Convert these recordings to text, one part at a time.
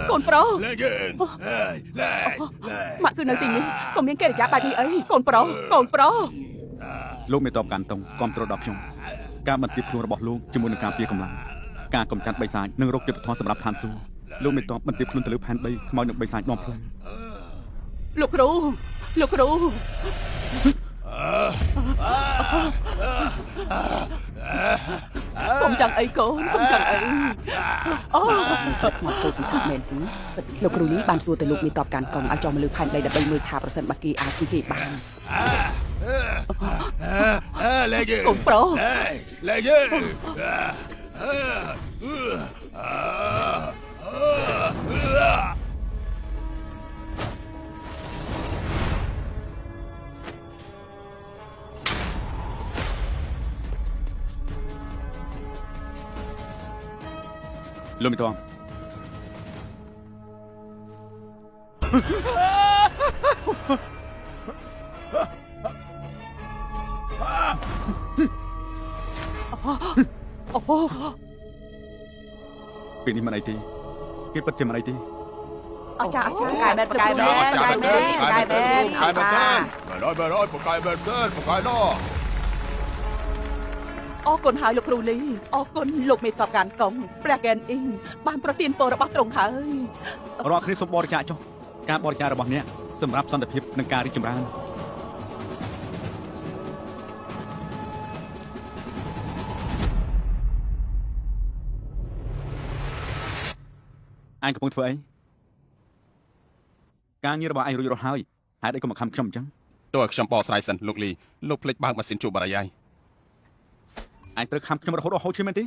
Con pro Mà cứ nơi tình đi Con miếng kê để trả bài đi ấy Con pro លោកមេតបកាន់តុងគ្រប់គ្រងដល់ខ្ញុំការបន្ទាបខ្លួនរបស់លោកជាមួយនឹងការពារកម្លាំងការកំចាត់បិសាចនិងរោគយុទ្ធធម៌សម្រាប់ឋានសួគ៌លោកមេតបបន្ទាបខ្លួនទៅលើផែនដីខ្មោចនឹងបិសាចនាំផ្លូវ Lục ru Con chẳng ấy con chẳng ấy Mà tôi xin thật mến tí Lục ru lý bàn xua từ lục mi tọp càn còng ai cho mà lưu phản đây là 30% bạc kỳ áo kỳ bàn Con proលោកមេតប ពេលនេះមិនអីទេគេពិតជាមិនអីទេ Chà Cài bên Cài bên Ô con hai lục ru lý Ô con lục mê tọp gàn cổng Bragan in Ban protein bòរបស់ត្រង់ហើយ រាល់គ្នាសូមបរិច្ចាគចុះការបរិច្ចាគរបស់អ្នកសម្រាប់សន្តិភាពនិងការរីកចម្រើនអញកំពុងធ្វើអីការងាររបស់អញរួចរាល់ហើយហេតុអីក៏មកខំខ្ញុំអញ្ចឹង តើខ្ញុំបកស្រាយសិនលោកលីលោកភ្លេចបើកម៉ាស៊ីនជក់បារីហើយ អញត្រូវខំខ្ញុំរហូតដល់ហូរឈាមមែនទេ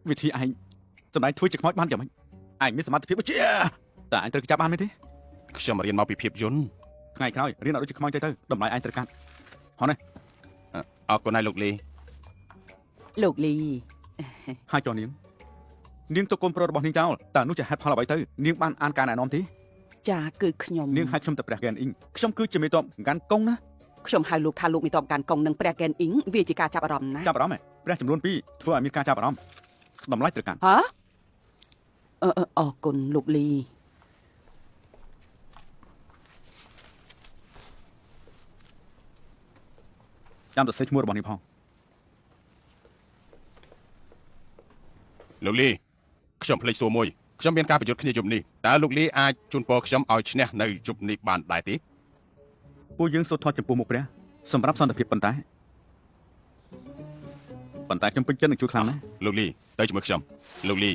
វិធីឯងសម្ដែងធ្វើជាខ្មោចបានយ៉ាងម៉េចអញមានសមត្ថភាពជាតែអញត្រូវចាប់បានមែនទេ ខ្ញុំរៀនមកពីភាពយន្ត ថ្ងៃក្រោយរៀនឲ្យដូចជាខ្មោចទៅតម្លៃអញត្រូវកាត់ហ៎ណា អរគុណហើយលោកលី Lục ly ហើយចុះនាងទៅកូនប្រុសរបស់នាងចោលតើនោះជាហេតុផលអ្វីទៅនាងបានអានការណែនាំទេ Chà cứ khnyom នាងហៅខ្ញុំទៅព្រះកែនអ៊ីងខ្ញុំគឺជាមេតបកាន់កុងណា Khnyom hai lục tha lục mi tọp càn còng nâng Bragan in Vì chỉ ca chạp ở rõm ná ចាប់អារម្មណ៍ព្រះចំនួន2ធ្វើឲ្យមានការចាប់អារម្មណ៍តម្លៃត្រូវកាត់ Hả con lục ly ចាំទៅសេឈ្មោះរបស់នាងផង លោកលីខ្ញុំភ្លេចសួរមួយខ្ញុំមានការប្រយុទ្ធគ្នាជុំនេះតើលោកលីអាចជូនពរខ្ញុំឲ្យឈ្នះនៅជុំនេះបានដែរទេ ពួកយើងសូត្រធម៌ចំពោះមុខព្រះសម្រាប់សន្តិភាពប៉ុន្តែខ្ញុំពេញចិត្តនឹងជួយខ្លាំងណាស់ លោកលីទៅជាមួយខ្ញុំលោកលី